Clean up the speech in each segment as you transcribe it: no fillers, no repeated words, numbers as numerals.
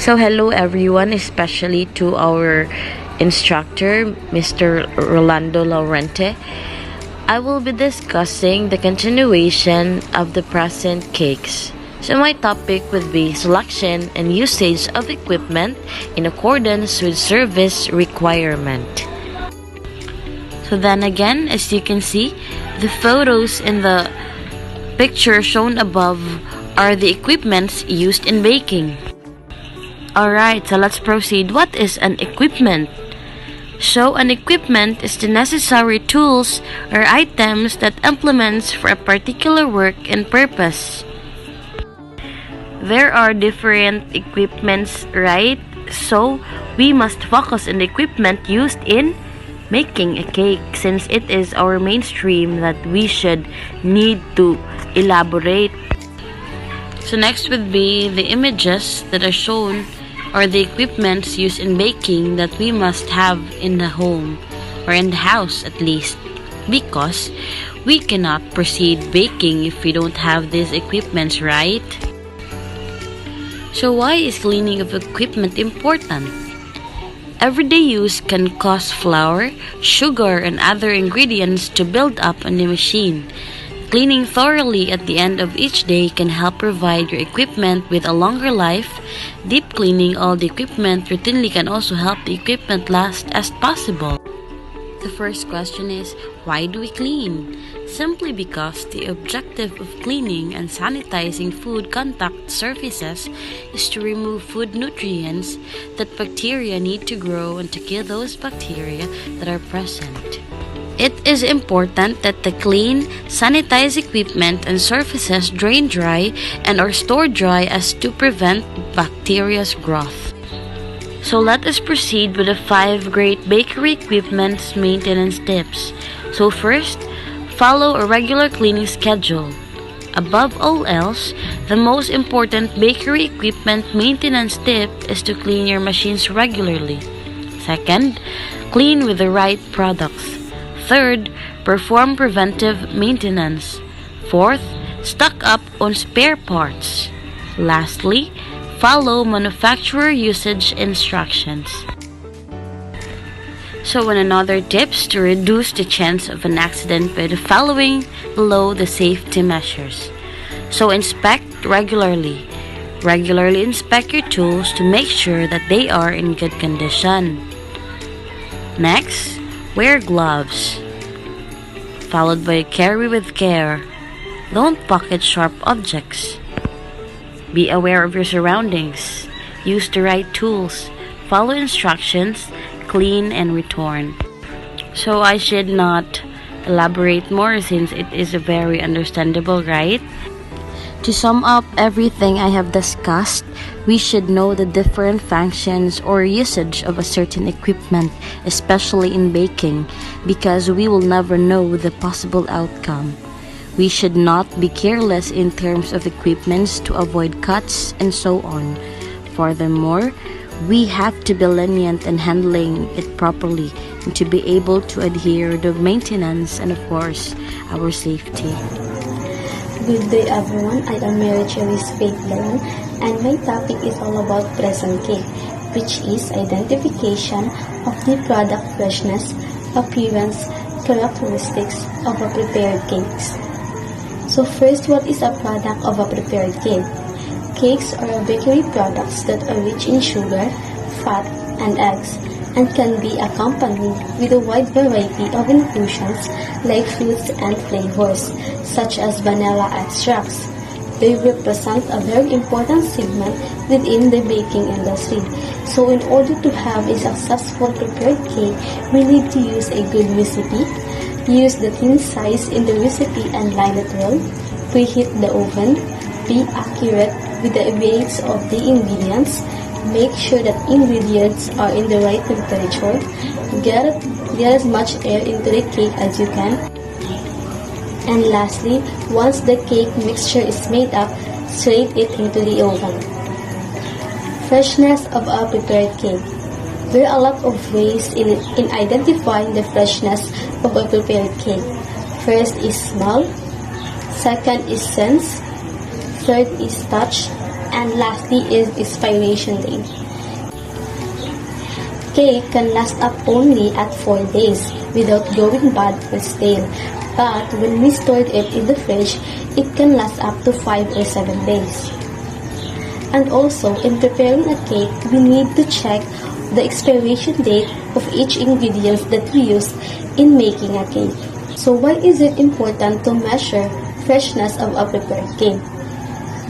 So hello everyone, especially to our instructor, Mr. Rolando Laurente. I will be discussing the continuation of the present cakes. So my topic would be selection and usage of equipment in accordance with service requirement. So then again, as you can see, the photos in the picture shown above are the equipments used in baking. Alright, so let's proceed. What is an equipment? So an equipment is the necessary tools or items that implements for a particular work and purpose. There are different equipments, right? So we must focus on the equipment used in making a cake, since it is our mainstream that we should need to elaborate. So next would be the images that are shown, or the equipments used in baking that we must have in the home or in the house at least, because we cannot proceed baking if we don't have these equipments, right? So why is cleaning of equipment important? Everyday use can cause flour, sugar, and other ingredients to build up on the machine. Cleaning thoroughly at the end of each day can help provide your equipment with a longer life. Deep cleaning all the equipment routinely can also help the equipment last as possible. The first question is, why do we clean? Simply because the objective of cleaning and sanitizing food contact surfaces is to remove food nutrients that bacteria need to grow and to kill those bacteria that are present. It is important that the clean, sanitized equipment and surfaces drain dry and are stored dry as to prevent bacteria's growth. So let us proceed with the 5 great bakery equipment maintenance tips. So first, follow a regular cleaning schedule. Above all else, the most important bakery equipment maintenance tip is to clean your machines regularly. Second, clean with the right products. Third, perform preventive maintenance. Fourth, stock up on spare parts. Lastly, follow manufacturer usage instructions. So another tips to reduce the chance of an accident by the following below the safety measures. So inspect regularly. Regularly inspect your tools to make sure that they are in good condition. Next, wear gloves, followed by carry with care. Don't pocket sharp objects. Be aware of your surroundings. Use the right tools. Follow instructions. Clean and return. So I should not elaborate more since it is very understandable, right? To sum up everything I have discussed, we should know the different functions or usage of a certain equipment, especially in baking, because we will never know the possible outcome. We should not be careless in terms of equipments to avoid cuts and so on. Furthermore, we have to be lenient in handling it properly and to be able to adhere to maintenance and of course our safety. Good day everyone, I am Mary Cherry's Faith Laron, and my topic is all about present cake, which is identification of the product freshness, appearance, characteristics of a prepared cakes. So first, what is a product of a prepared cake? Cakes are bakery products that are rich in sugar, fat, and eggs, and can be accompanied with a wide variety of infusions like fruits and flavors, such as vanilla extracts. They represent a very important segment within the baking industry. So in order to have a successful prepared cake, we need to use a good recipe, use the thin size in the recipe and line it well, preheat the oven, be accurate with the weights of the ingredients, make sure that ingredients are in the right temperature, get as much air into the cake as you can, and lastly, once the cake mixture is made up, straight it into the oven. Freshness of a prepared cake. There are a lot of ways in identifying the freshness of a prepared cake. First is smell, second is sense, third is touch, And lastly is expiration date. Cake can last up only at 4 days without going bad or stale. But when we stored it in the fridge, it can last up to 5 or 7 days. And also, in preparing a cake, we need to check the expiration date of each ingredient that we use in making a cake. So why is it important to measure freshness of a prepared cake?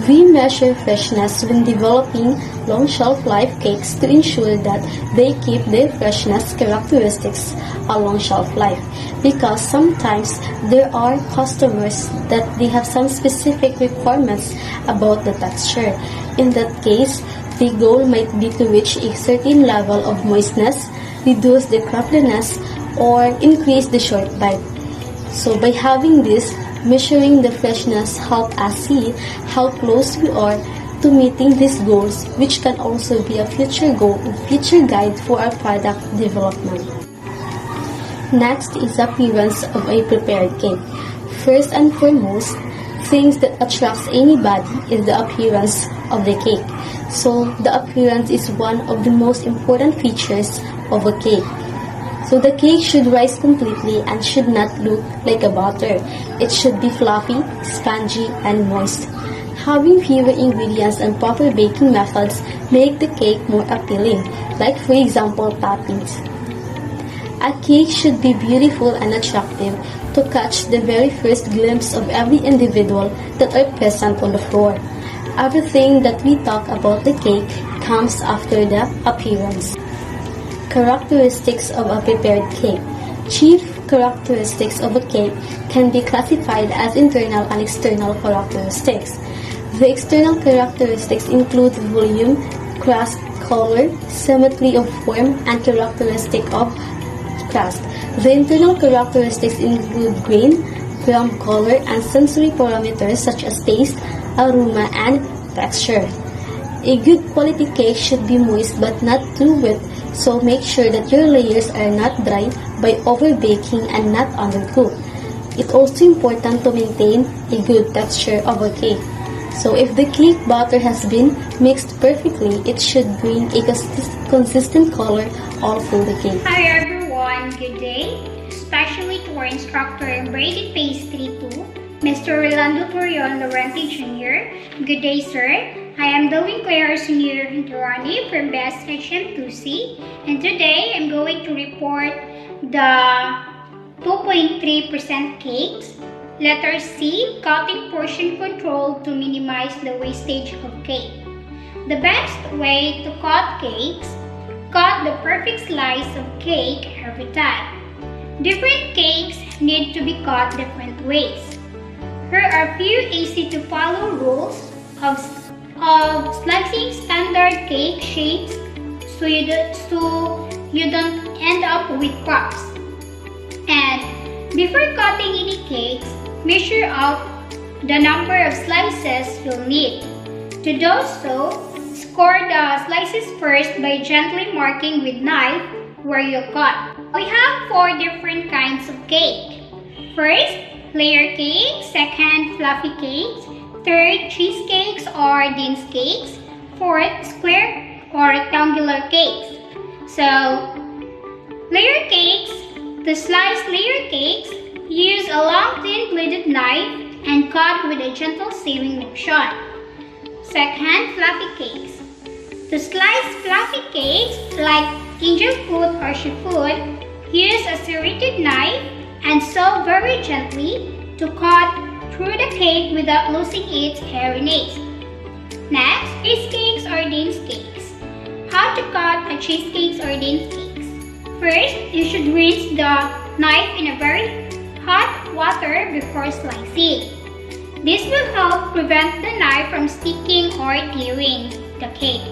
We measure freshness when developing long shelf life cakes to ensure that they keep their freshness characteristics a long shelf life, because sometimes there are customers that they have some specific requirements about the texture. In that case, the goal might be to reach a certain level of moistness, reduce the crumbliness, or increase the short bite. So by having this, measuring the freshness help us see how close we are to meeting these goals, which can also be a future goal and future guide for our product development. Next is appearance of a prepared cake. First and foremost, things that attracts anybody is the appearance of the cake. So the appearance is one of the most important features of a cake. So the cake should rise completely and should not look like a butter. It should be fluffy, spongy, and moist. Having fewer ingredients and proper baking methods make the cake more appealing, like for example toppings. A cake should be beautiful and attractive to catch the very first glimpse of every individual that are present on the floor. Everything that we talk about the cake comes after the appearance. Characteristics of a prepared cake. Chief characteristics of a cake can be classified as internal and external characteristics. The external characteristics include volume, crust, color, symmetry of form, and characteristic of crust. The internal characteristics include grain, crumb color, and sensory parameters such as taste, aroma, and texture. A good quality cake should be moist but not too wet, so make sure that your layers are not dry by over-baking and not undercooked. It's also important to maintain a good texture of a cake. So if the cake batter has been mixed perfectly, it should bring a consistent color all through the cake. Hi everyone, good day, especially to our instructor in Braided Pastry 2, Mr. Rolando Torion Laurenti Jr. Good day, sir. I am Delvin Claire Senior Durani from Best HM2C, and today I'm going to report the 2.3% cakes. Letter C, cutting portion control to minimize the wastage of cake. The best way to cut cakes, cut the perfect slice of cake every time. Different cakes need to be cut different ways. Here are a few easy to follow rules of slicing standard cake shapes so you don't end up with props. And before cutting any cakes, measure out the number of slices you'll need. To do so, score the slices first by gently marking with knife where you cut. We have 4 different kinds of cake. First, layer cake. Second, fluffy cakes. Third, cheesecakes or dense cakes. Fourth, square or rectangular cakes. So, layer cakes. To slice layer cakes, use a long thin bladed knife and cut with a gentle sewing motion. Second, fluffy cakes. To slice fluffy cakes like angel food or chiffon, use a serrated knife and sew very gently to cut through the cake without losing its hairiness. Next, cheesecakes or dense cakes. How to cut a cheesecakes or dense cakes. First, you should rinse the knife in a very hot water before slicing. This will help prevent the knife from sticking or tearing the cake.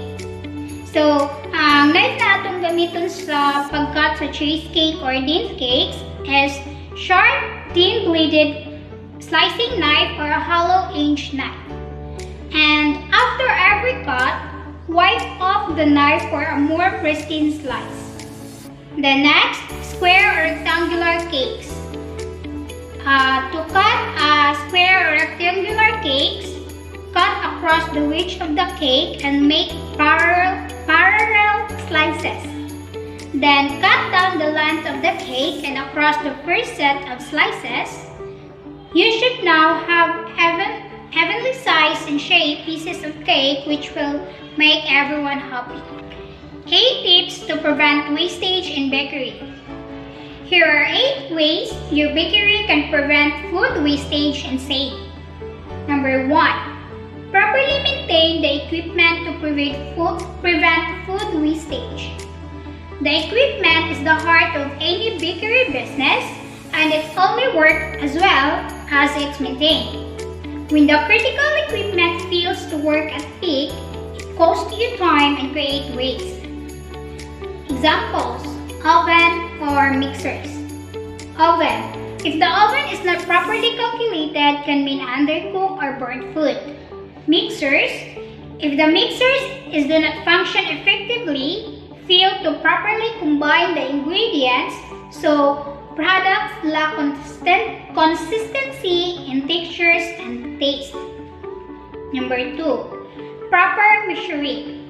So, ang knife na atong gamiton sa pag-cut sa cheesecake or dense cakes is sharp, thin-bladed slicing knife or a hollow-edged knife. And after every cut, wipe off the knife for a more pristine slice. The next, square or rectangular cakes. To cut square or rectangular cakes, cut across the width of the cake and make parallel slices. Then cut down the length of the cake and across the first set of slices. You should now have evenly sized and shaped pieces of cake which will make everyone happy. 8 tips to prevent wastage in bakery. Here are 8 ways your bakery can prevent food wastage and save. Number 1. Properly maintain the equipment to prevent food wastage. The equipment is the heart of any bakery business, and it only works as well as it's maintained. When the critical equipment fails to work at peak, it costs you time and creates waste. Examples: oven or mixers. Oven. If the oven is not properly calculated, can mean undercooked or burnt food. Mixers. If the mixers do not function effectively, fail to properly combine the ingredients, so products lack consistency in textures and taste. Number 2. Proper measuring.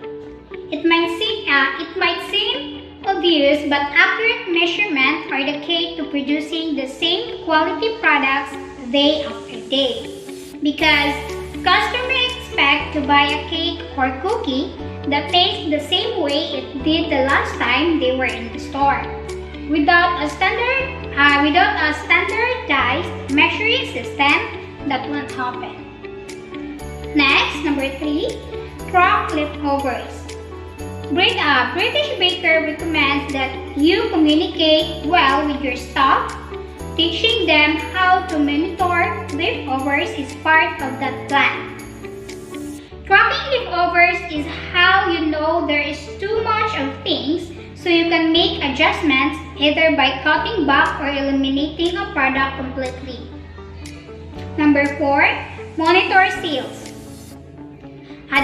It might seem obvious, but accurate measurement are the key to producing the same quality products day after day. Because customers expect to buy a cake or cookie that tastes the same way it did the last time they were in the store. Without a standardized measuring system, that won't happen. Next, number 3, track leftovers. British baker recommends that you communicate well with your staff. Teaching them how to monitor leftovers is part of that plan. Tracking leftovers is how you know there is too much of things, so you can make adjustments either by cutting back or eliminating a product completely. Number 4, monitor sales.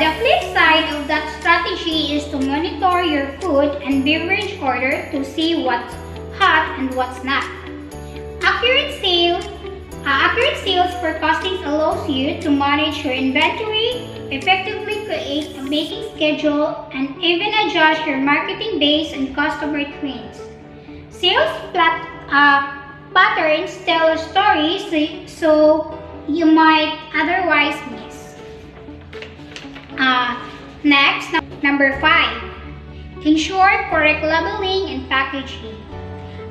The flip side of that strategy is to monitor your food and beverage order to see what's hot and what's not. Accurate sales forecasting allows you to manage your inventory, effectively create a baking schedule, and even adjust your marketing based on customer trends. Sales patterns tell a story so you might otherwise miss. Next, number 5. Ensure correct labeling and packaging.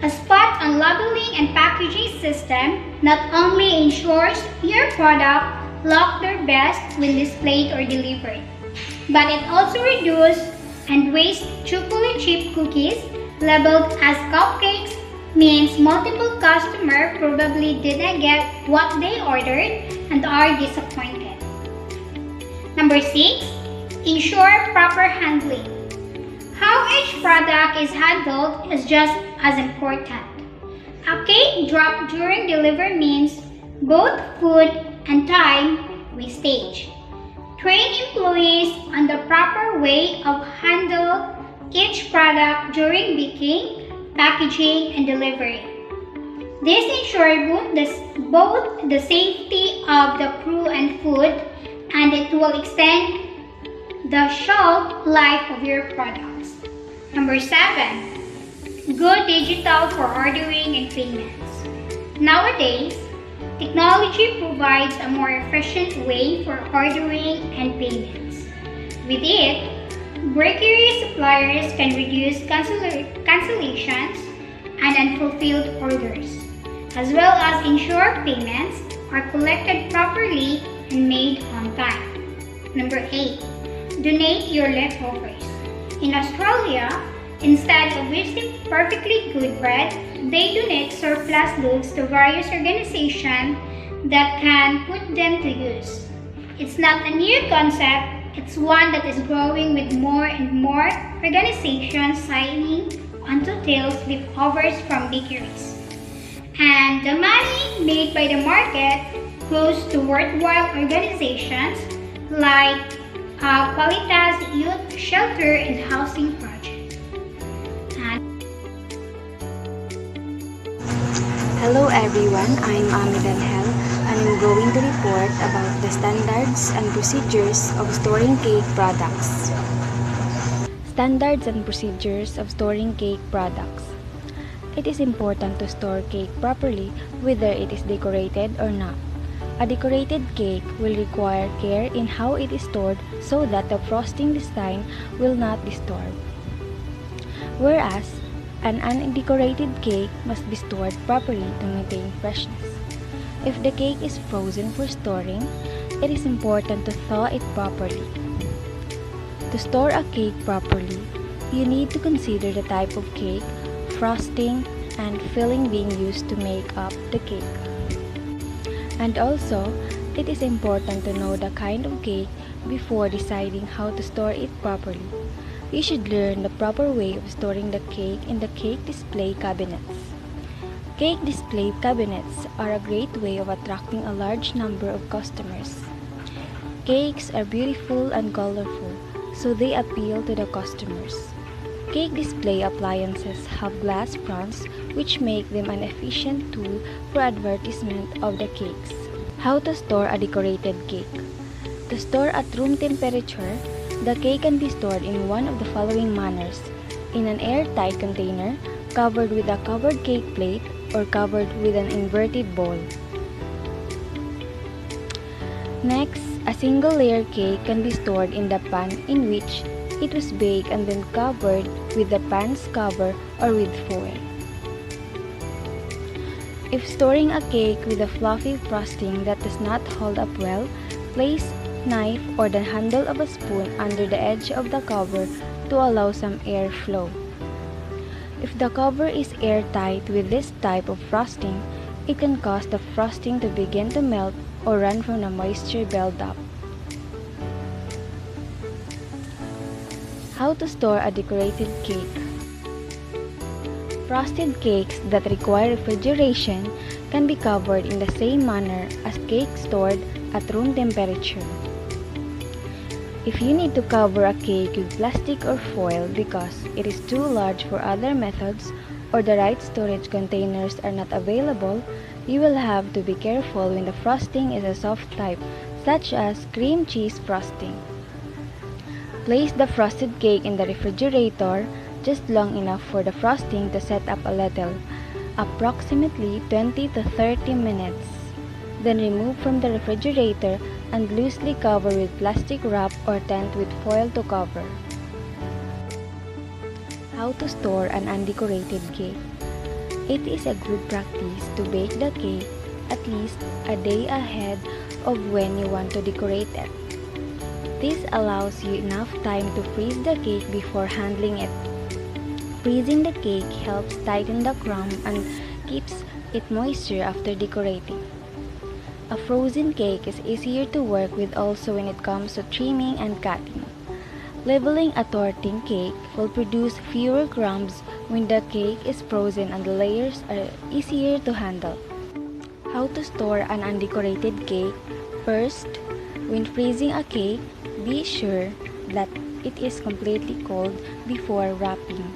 A spot on labeling and packaging system not only ensures your product look their best when displayed or delivered, but it also reduces and wastes chocolate chip cookies labeled as cupcakes means multiple customers probably didn't get what they ordered and are disappointed. Number 6. Ensure proper handling. How each product is handled is just as important. A cake dropped during delivery means both food and time wastage. Train employees on the proper way of handle each product during baking, packaging, and delivery. This ensures both the safety of the crew and food, and it will extend the shelf life of your products. Number 7. Good digital for ordering and payments. Nowadays, technology provides a more efficient way for ordering and payments. With it, bakery suppliers can reduce cancellations and unfulfilled orders, as well as ensure payments are collected properly and made on time. Number 8. Donate your leftovers. In Australia, instead of wasting perfectly good bread, they donate surplus loaves to various organizations that can put them to use. It's not a new concept, it's one that is growing with more and more organizations signing on to sales leftovers from bakeries. And the money made by the market goes to worthwhile organizations like Qualitas Youth Shelter and Housing Project. Hello everyone, I'm Ami Danhel, an am going to report about the standards and procedures of storing cake products. Standards and procedures of storing cake products. It is important to store cake properly whether it is decorated or not. A decorated cake will require care in how it is stored so that the frosting design will not distort. Whereas, an undecorated cake must be stored properly to maintain freshness. If the cake is frozen for storing, it is important to thaw it properly. To store a cake properly, you need to consider the type of cake, frosting, and filling being used to make up the cake. And also, it is important to know the kind of cake before deciding how to store it properly. You should learn the proper way of storing the cake in the cake display cabinets. Cake display cabinets are a great way of attracting a large number of customers. Cakes are beautiful and colorful, so they appeal to the customers. Cake display appliances have glass fronts which make them an efficient tool for advertisement of the cakes. How to store a decorated cake. To store at room temperature, the cake can be stored in one of the following manners: in an airtight container, covered with a covered cake plate, or covered with an inverted bowl. Next, a single layer cake can be stored in the pan in which it was baked and then covered with the pan's cover or with foil. If storing a cake with a fluffy frosting that does not hold up well, place knife or the handle of a spoon under the edge of the cover to allow some air flow. If the cover is airtight with this type of frosting, it can cause the frosting to begin to melt or run from the moisture buildup. How to store a decorated cake. Frosted cakes that require refrigeration can be covered in the same manner as cakes stored at room temperature. If you need to cover a cake with plastic or foil because it is too large for other methods or the right storage containers are not available, you will have to be careful when the frosting is a soft type, such as cream cheese frosting. Place the frosted cake in the refrigerator just long enough for the frosting to set up a little, approximately 20 to 30 minutes. Then remove from the refrigerator and loosely cover with plastic wrap or tent with foil to cover. How to store an undecorated cake. It is a good practice to bake the cake at least a day ahead of when you want to decorate it. This allows you enough time to freeze the cake before handling it. Freezing the cake helps tighten the crumb and keeps it moisture after decorating. A frozen cake is easier to work with also when it comes to trimming and cutting. Leveling a torting cake will produce fewer crumbs when the cake is frozen and the layers are easier to handle. How to store an undecorated cake. First, when freezing a cake, be sure that it is completely cold before wrapping.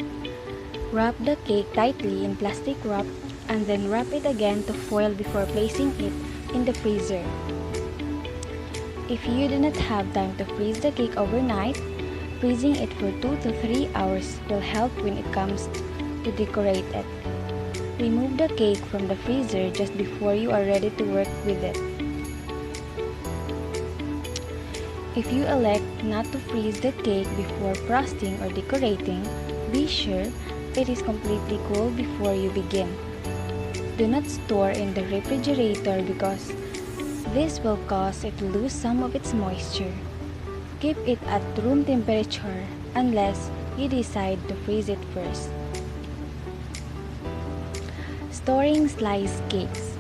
Wrap the cake tightly in plastic wrap and then wrap it again to foil before placing it in the freezer. If you do not have time to freeze the cake overnight, freezing it for 2 to 3 hours will help when it comes to decorate it. Remove the cake from the freezer just before you are ready to work with it. If you elect not to freeze the cake before frosting or decorating, be sure it is completely cool before you begin. Do not store in the refrigerator because this will cause it to lose some of its moisture. Keep it at room temperature unless you decide to freeze it first. Storing sliced cakes.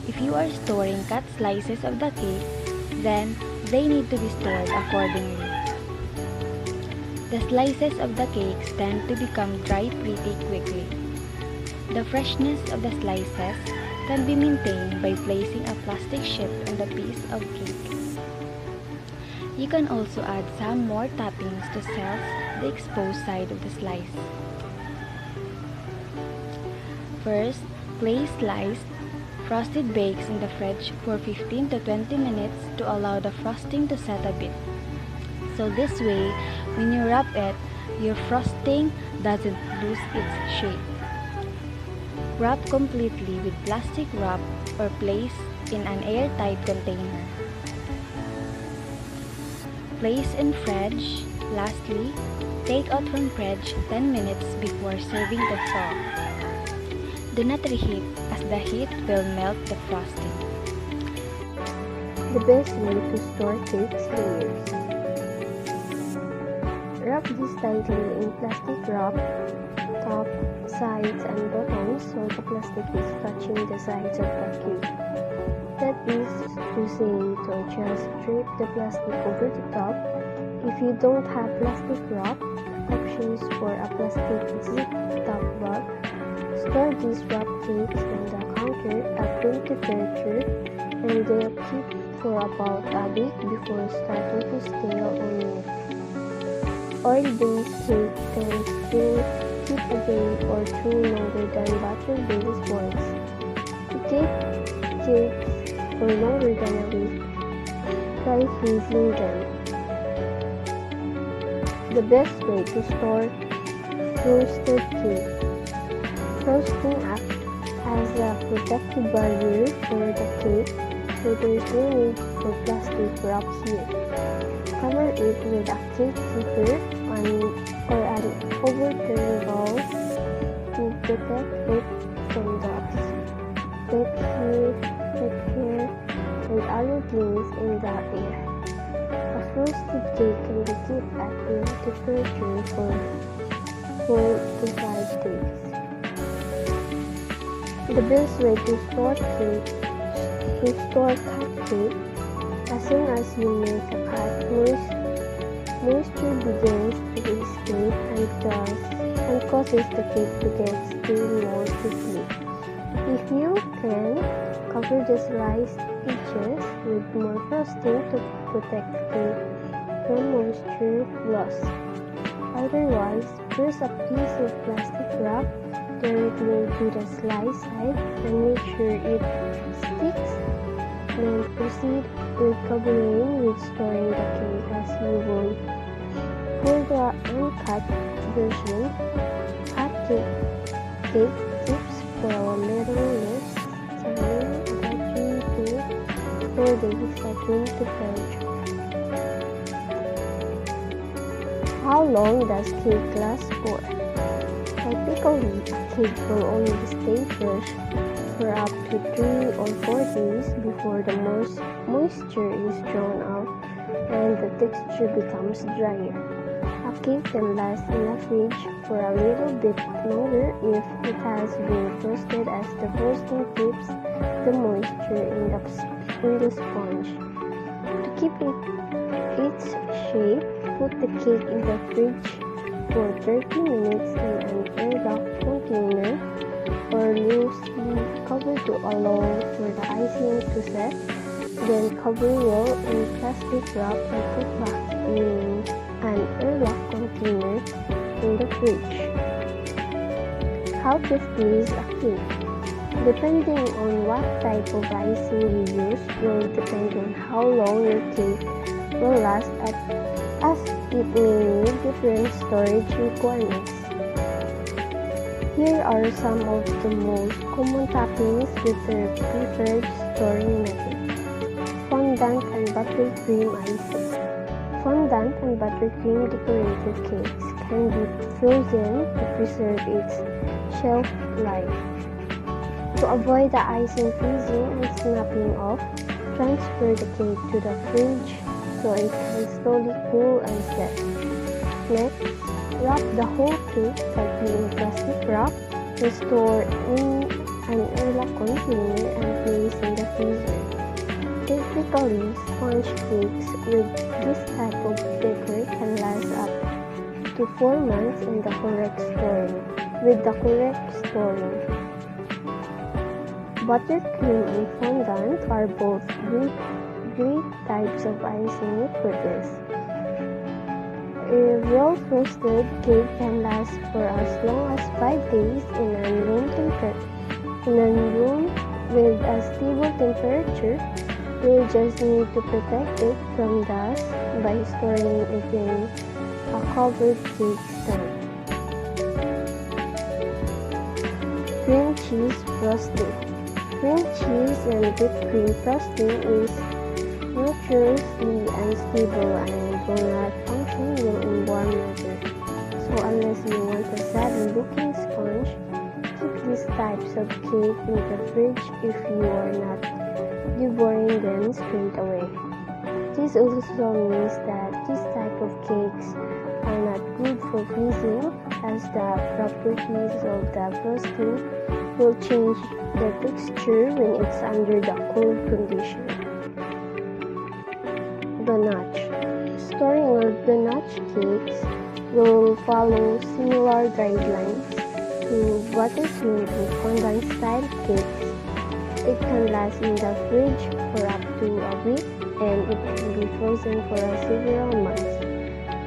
If you are storing cut slices of the cake, then they need to be stored accordingly. The slices of the cakes tend to become dry pretty quickly. The freshness of the slices can be maintained by placing a plastic sheet on the piece of cake. You can also add some more toppings to self the exposed side of the slice. First, place sliced Frosted bakes in the fridge for 15 to 20 minutes to allow the frosting to set a bit. So this way, when you wrap it, your frosting doesn't lose its shape. Wrap completely with plastic wrap or place in an airtight container. Place in fridge. Lastly, take out from fridge 10 minutes before serving the thaw. Do not reheat as the heat will melt the frosting. The best way to store cakes layers. Wrap this tightly in plastic wrap, top, sides, and bottom so the plastic is touching the sides of the cake. That is to say, don't just drape the plastic over the top. If you don't have plastic wrap, options for a plastic zip top wrap. Store these wrap cakes on the counter at room temperature and they'll keep for about a week before starting to stale or melt. Oil-based cake can still keep a day or two longer than butter-based ones. To keep cakes for longer than a week, try freezing them. The best way to store roasted cake. Frosting acts as a protective barrier for the cake, so there's no need for plastic wraps here. Cover it with a cake zipper or an overturnable to protect it from dust, wet hair, and other things in the air. A frosted cake can be kept at room temperature for 4 to 5 days. The best way to store cupcake. As soon as you make a cut, moisture begins to escape and causes the cake to get stale more quickly. If you can, cover the sliced edges with more frosting to protect the cake from moisture loss. Otherwise, press a piece of plastic wrap directly to the sliced side and make sure it sticks. Then proceed with covering with storing the cake as you would for the uncut version. Cut cake tips for a little less time about 3 to 4 days at room temperature. How long does cake last for? Typically, a cake will only stay fresh for up to 3 or 4 days before the moisture is drawn out and the texture becomes drier. A cake can last in the fridge for a little bit longer if it has been frosted as the frosting keeps the moisture in the sponge. To keep its shape, put the cake in the fridge for 30 minutes in an airlock container or loosely covered to allow for the icing to set. Then cover well in plastic wrap and put back in an airlock container in the fridge. How to freeze a cake. Depending on what type of icing you use will depend on how long your cake will last as it may need different storage requirements. Here are some of the most common toppings with their preferred storing method. Fondant and buttercream icing. Fondant and buttercream decorated cakes can be frozen to preserve its shelf life. To avoid the icing freezing and snapping off, transfer the cake to the fridge so it can slowly cool and set. Next, wrap the whole cake tightly in plastic wrap and store in an airlock container and place in the freezer. Typically, sponge cakes with this type of decor can last up to 4 months with the correct storing. Buttercream and fondant are both great types of icing for this. A well-frosted cake can last for as long as 5 days in a room with a stable temperature. You'll just need to protect it from dust by storing it in a covered cake stand. Cream cheese frosting. Cream cheese and whipped cream frosting is notoriously unstable and will not function well in warm weather. So unless you want a sad-looking sponge, keep these types of cake in the fridge if you are not devouring them straight away. This also means that this type of cakes are not good for freezing, as the properties of the frosting will change the texture when it's under the cold condition. Ganache. Storing of ganache cakes will follow similar guidelines to buttercream and fondant style cakes. It can last in the fridge for up to a week and it can be frozen for several months.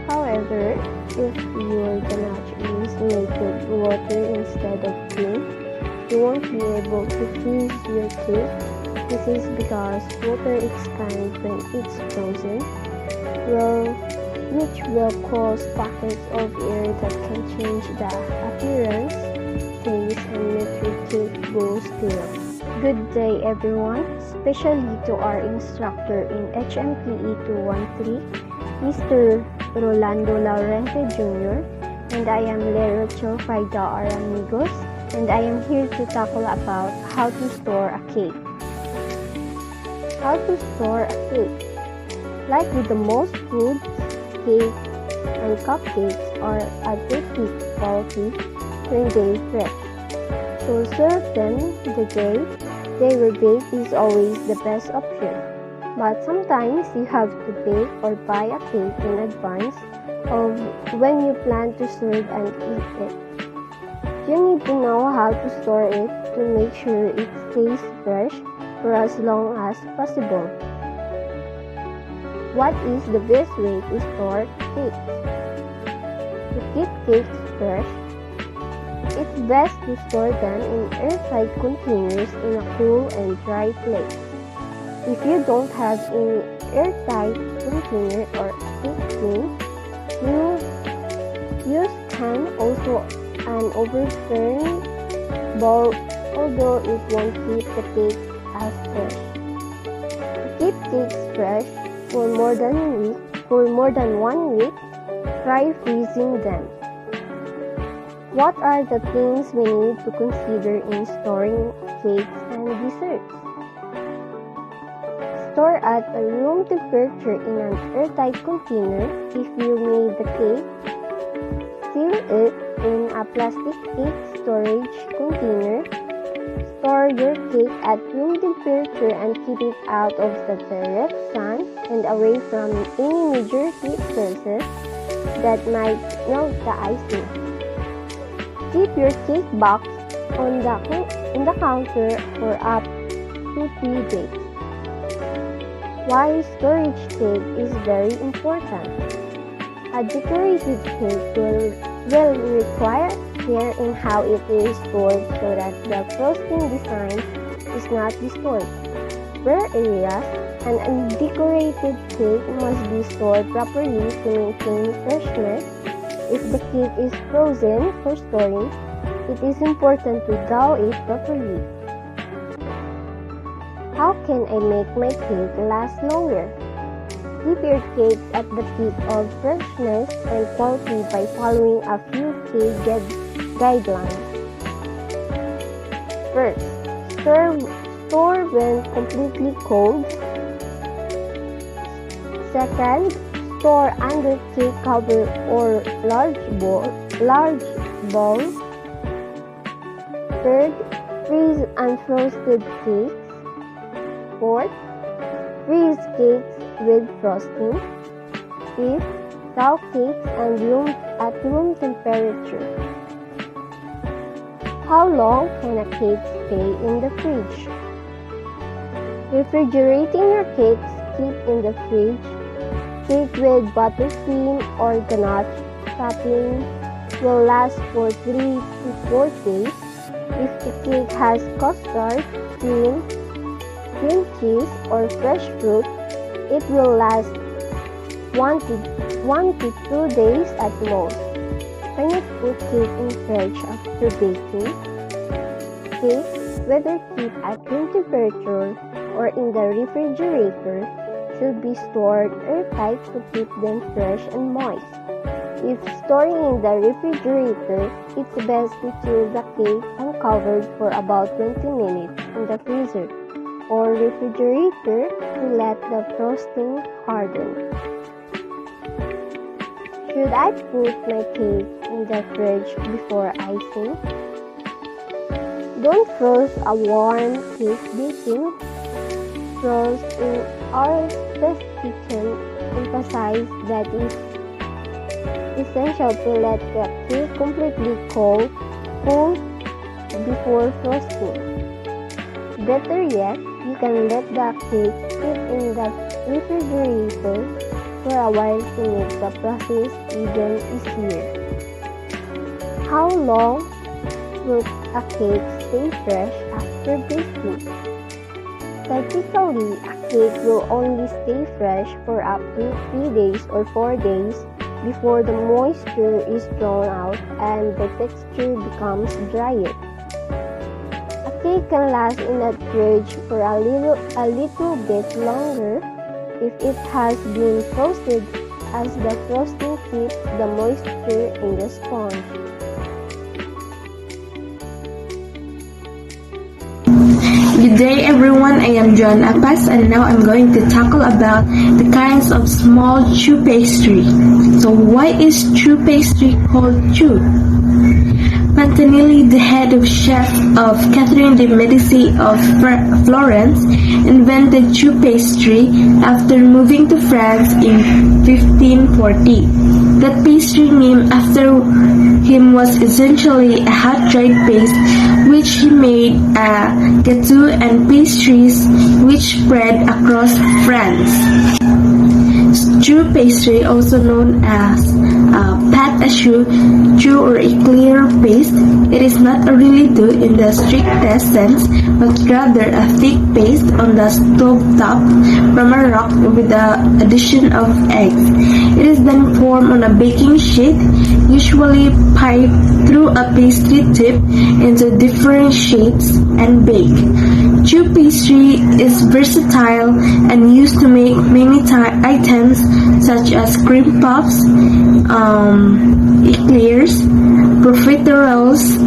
However, if your ganache is made with water instead of cream, you won't be able to freeze your cake. This is because water expands when it's frozen, which will cause pockets of air that can change the appearance, taste, and make your cake go stale. Good day everyone, especially to our instructor in HMPE 213, Mr. Rolando Laurente Jr., and I am Le Rochelle Faida Aramigos, and I am here to tackle about how to store a cake. How to store a cake. Like with the most foods, cakes and cupcakes are at their peak quality when they fresh. So serve them the day they were baked is always the best option. But sometimes you have to bake or buy a cake in advance of when you plan to serve and eat it. You need to know how to store it to make sure it stays fresh for as long as possible. What is the best way to store cakes? To keep cakes fresh, it's best to store them in airtight containers in a cool and dry place. If you don't have any airtight container or cake tin, you use can also an overturned bowl, although it won't keep the cake as fresh. To keep cakes fresh for more than 1 week, try freezing them. What are the things we need to consider in storing cakes and desserts? Store at a room temperature in an airtight container. If you made the cake, seal it in a plastic cake storage container. Store your cake at room temperature and keep it out of the direct sun and away from any major heat sources that might melt the icing. Keep your cake box in the counter for up to 3 days. Why storage cake is very important. A decorated cake will require care in how it is stored so that the frosting design is not destroyed. Bare areas, an undecorated cake must be stored properly to maintain freshness. If the cake is frozen for storing, it is important to thaw it properly. How can I make my cake last longer? Keep your cakes at the peak of freshness and quality by following a few cake guidelines. First, store when completely cold. Second, store under cake cover or large bowl. Third, freeze unfrosted cakes. Fourth, freeze cakes with frosting. Fifth, thaw cakes and at room temperature. How long can a cake stay in the fridge? Refrigerating your cakes, keep in the fridge. Cake with buttercream or ganache topping will last for 3 to 4 days. If the cake has custard, cream cheese, or fresh fruit, it will last 1 to 2 days at most. When you put cake in fridge after baking, cake, whether kept at room temperature or in the refrigerator, should be stored airtight to keep them fresh and moist. If storing in the refrigerator, it's best to chill the cake uncovered for about 20 minutes in the freezer or refrigerator to let the frosting harden. Should I put my cake in the fridge before icing? Don't frost a warm cake baking. Frost in our test kitchen emphasize that it's essential to let the cake completely cool before frosting. Better yet, you can let the cake sit in the refrigerator for a while to make the process even easier. How long will a cake stay fresh after baking? Typically, a cake will only stay fresh for up to 3 days or 4 days before the moisture is drawn out and the texture becomes drier. A cake can last in a fridge for a little bit longer if it has been frosted, as the frosting keeps the moisture in the sponge. Good day everyone, I am John Apas and now I'm going to tackle about the kinds of small choux pastry. So why is choux pastry called choux? Pantanelli, the head of chef of Catherine de Medici of Florence, invented choux pastry after moving to France in 1540. That pastry named after him was essentially a hot-dried paste which he made a gâteau and pastries which spread across France. Choux pastry, also known as pâte à choux, choux or a clear paste, it is not a really dough in the strictest sense, but rather a thick paste on the stove top from a rock with the addition of eggs. It is then formed on a baking sheet, usually piped through a pastry tip into different shapes and baked. Choux pastry is versatile and used to make many items such as cream puffs, eclairs, profiteroles,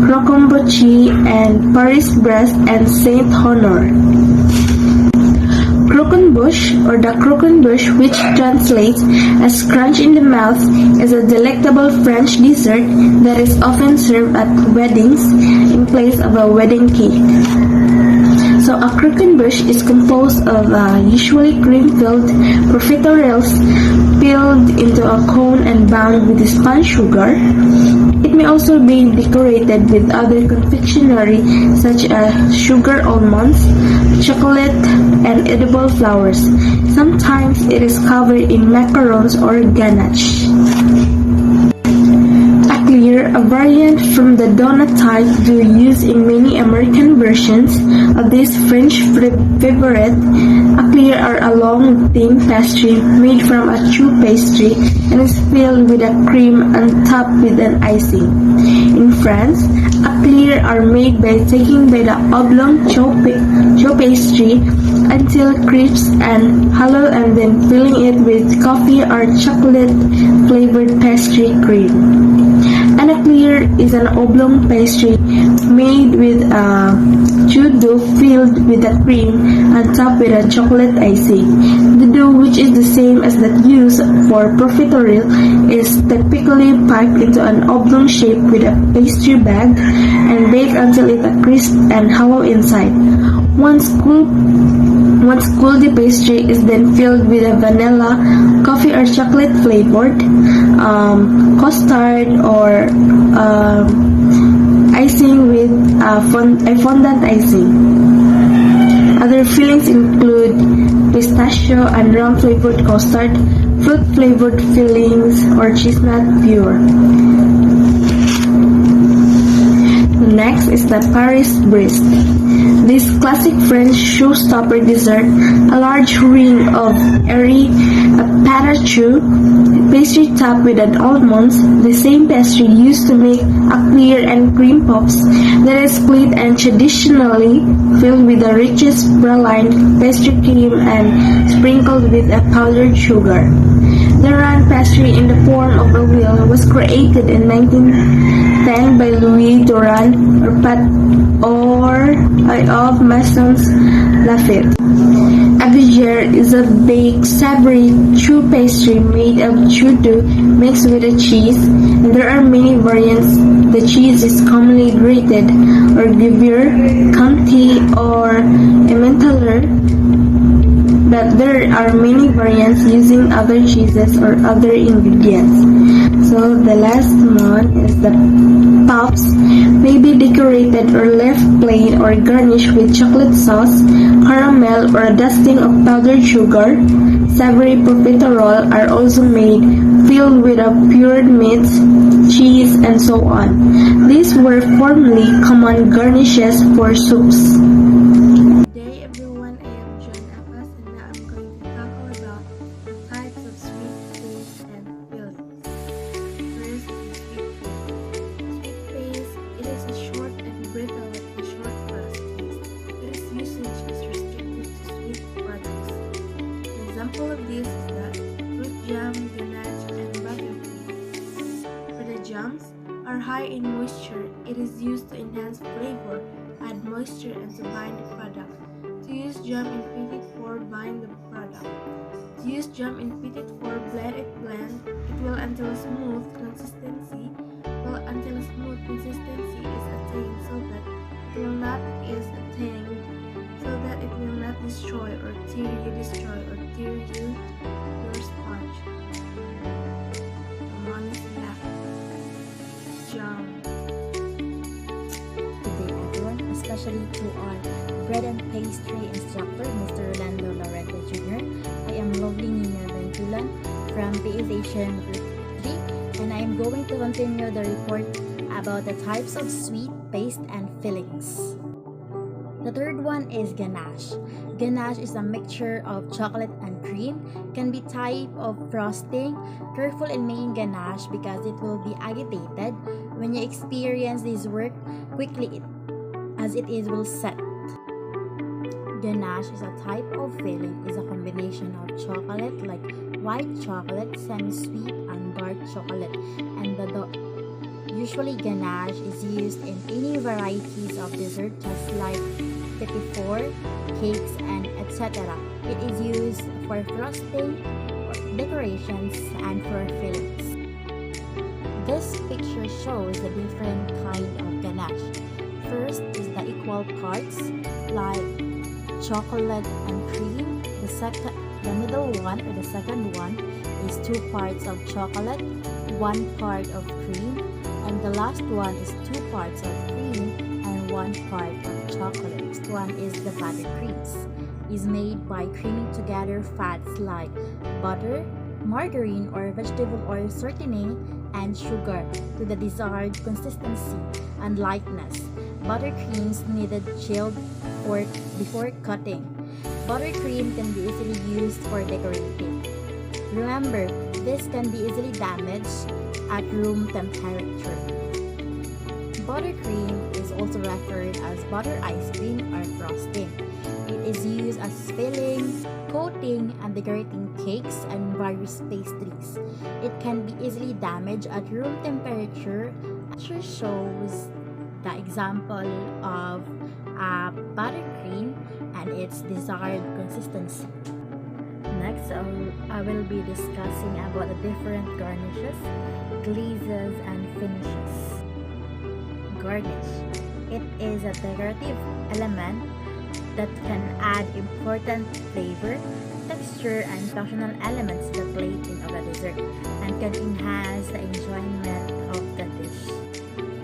croquembouche, and Paris-Brest and Saint-Honor. Croquembouche, or the croquembouche, which translates as crunch in the mouth, is a delectable French dessert that is often served at weddings in place of a wedding cake. So a croquembouche is composed of usually cream-filled profiteroles filled into a cone and bound with spun sugar. It may also be decorated with other confectionery such as sugar almonds, chocolate, and edible flowers. Sometimes it is covered in macarons or ganache. A variant from the donut type do use in many American versions of this French favorite. Eclairs are a long, thin pastry made from a choux pastry and is filled with a cream and topped with an icing. In France, eclairs are made by taking the oblong choux pastry until crisp and hollow and then filling it with coffee or chocolate flavored pastry cream. An eclair is an oblong pastry made with a choux dough filled with a cream and topped with a chocolate icing. The dough, which is the same as that used for profiterole, is typically piped into an oblong shape with a pastry bag and baked until it is crisp and hollow inside. Once cooled, the pastry is then filled with a vanilla, coffee or chocolate flavored, custard or icing with a fondant icing. Other fillings include pistachio and rum flavored custard, fruit flavored fillings, or chestnut pure. Next is the Paris Brest. This classic French showstopper dessert, a large ring of airy patachoux pastry topped with almonds, the same pastry used to make a clear and cream puffs that is split and traditionally filled with the richest praline pastry cream and sprinkled with a powdered sugar. The round pastry in the form of a wheel was created in 1910 by Louis Durand of Maisons Lafayette. Aguière is a baked savory choux pastry made of choux dough mixed with a cheese, and there are many variants. The cheese is commonly grated or Gruyere, Comté, or Emmentaler, but there are many variants using other cheeses or other ingredients. So the last one is the puffs, may be decorated or left plain or garnished with chocolate sauce, caramel, or a dusting of powdered sugar. Savory profiterole are also made, filled with a pured meats, cheese, and so on. These were formerly common garnishes for soups. Today everyone, I am John Apas and now I'm going to talk about the types of sweet paste and fillings. First is sweet paste. Sweet paste, it is a short and brittle and short crust paste. Its usage is restricted to sweet products. An example of this is the fruit jam, ganache, and buttercream. For the jams, are high in moisture. It is used to enhance flavor, add moisture, and to bind the product. To use jam in Petit for bind the product. To use jam in Petit for blend, it will until smooth consistency. Is attained so that it will not destroy or tear your sponge. Jam. Good day everyone, especially to our bread and pastry instructor, Mr. Rolando Lorente Jr. I am lovely Nina Ventulan from PSHM Group 3 and I am going to continue the report about the types of sweet paste and fillings. The third one is ganache. Ganache is a mixture of chocolate and cream, can be type of frosting. Careful in making ganache because it will be agitated. When you experience this work quickly as it will set. Ganache is a type of filling, is a combination of chocolate like white chocolate, semi-sweet, and dark chocolate, and the dough. Usually ganache is used in any varieties of dessert just like petit four, cakes, and etc. It is used for frosting, decorations, and for fillings. This picture shows the different kind of ganache. First is the equal parts like chocolate and cream. The middle one or the second one is 2 parts of chocolate, 1 part of cream, and the last one is 2 parts of cream and 1 part of chocolate. Next one is the buttercreams. Is made by creaming together fats like butter, margarine, or vegetable oil sweetening, and sugar to the desired consistency and lightness. Buttercreams needed chilled before cutting. Buttercream can be easily used for decorating. Remember, this can be easily damaged at room temperature. Buttercream is also referred as butter ice cream or frosting. It is used as filling, coating, and decorating cakes and various pastries. It can be easily damaged at room temperature. Picture shows the example of a buttercream and its desired consistency. Next, I will be discussing about the different garnishes, glazes, and finishes. Garnish. It is a decorative element that can add important flavor, texture, and functional elements to the plating of the dessert and can enhance the enjoyment of the dish.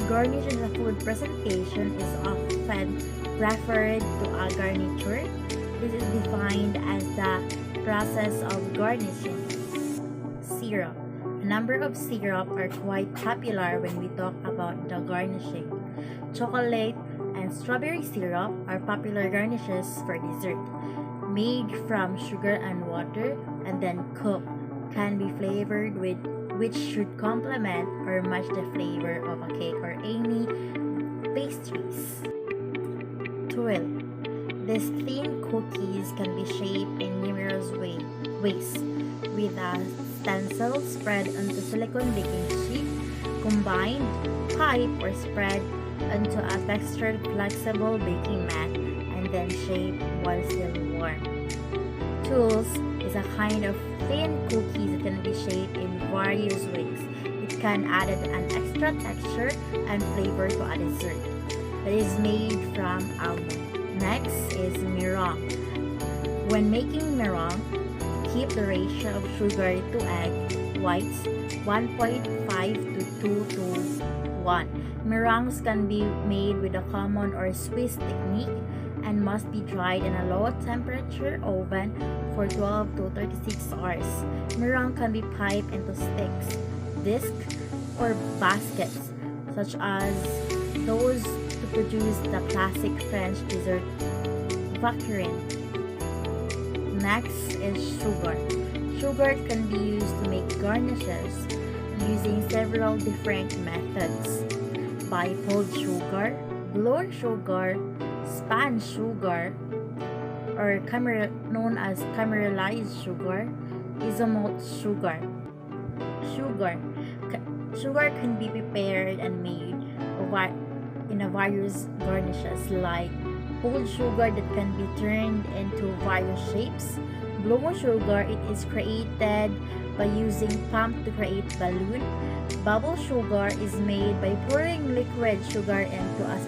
Garnish in a food presentation is often referred to a garniture. This is defined as the process of garnishing. Syrup. A number of syrup are quite popular when we talk about the garnishing. chocolate, and strawberry syrup are popular garnishes for dessert. Made from sugar and water and then cooked, can be flavored with which should complement or match the flavor of a cake or any pastries. Twirl. These thin cookies can be shaped in numerous ways, with a stencil spread onto silicone baking sheet, combined, pipe, or spread onto a textured flexible baking mat, and then shaped while still warm. Tools is a kind of thin cookies that can be shaped in various ways. It can add an extra texture and flavor to a dessert that is made from almond. Next is meringue. When making meringue, keep the ratio of sugar to egg whites 1.5 to 2 to 1. Meringues can be made with a common or Swiss technique and must be dried in a low temperature oven for 12 to 36 hours. Meringue can be piped into sticks, discs, or baskets, such as those to produce the classic French dessert vacherin. Next is sugar. Sugar can be used to make garnishes using several different methods: by pulled sugar, blown sugar, spun sugar, or known as caramelized sugar, isomalt sugar. Sugar can be prepared and made in a various garnishes, like pulled sugar that can be turned into various shapes. Blown sugar, it is created by using pump to create balloon. Bubble sugar is made by pouring liquid sugar into a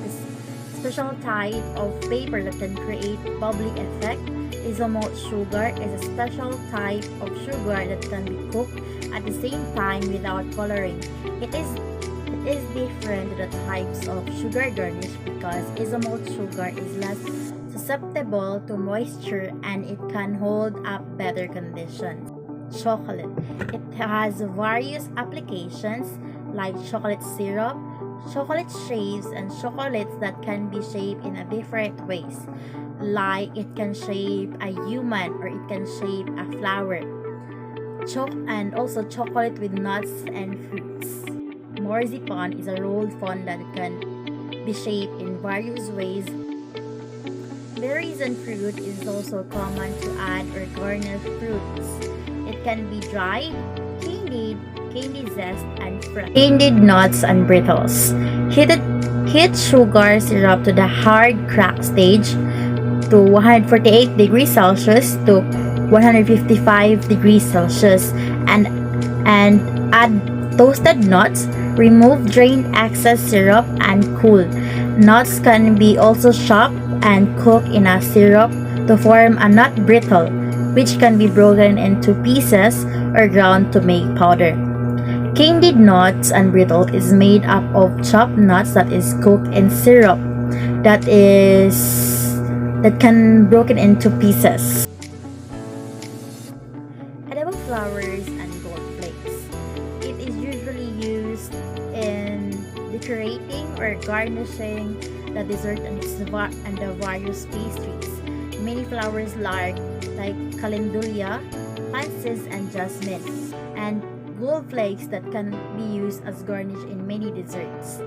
special type of paper that can create bubbly effect. Isomalt sugar is a special type of sugar that can be cooked at the same time without coloring. It is different to the types of sugar garnish because isomalt sugar is less susceptible to moisture and it can hold up better conditions. Chocolate. It has various applications like chocolate syrup, chocolate shapes, and chocolates that can be shaped in a different ways. Like it can shape a human or it can shape a flower. And also chocolate with nuts and fruits. Marzipan is a rolled fondant that can be shaped in various ways. Berries and fruit is also common to add or garnish fruits. It can be dried, candied zest, and fresh. Candied nuts and brittles. Heat sugar syrup to the hard crack stage to 148 degrees Celsius to 155 degrees Celsius and add toasted nuts. Remove drained excess syrup and cool. Nuts can be also chopped and cooked in a syrup to form a nut brittle, which can be broken into pieces or ground to make powder. Candied nuts and brittle is made up of chopped nuts that is cooked in syrup that can broken into pieces. Edible flowers and gold flakes. It is usually used in decorating or garnishing the dessert and the various pastries. Many flowers like calendula, pansies, and jasmine, and gold flakes that can be used as garnish in many desserts.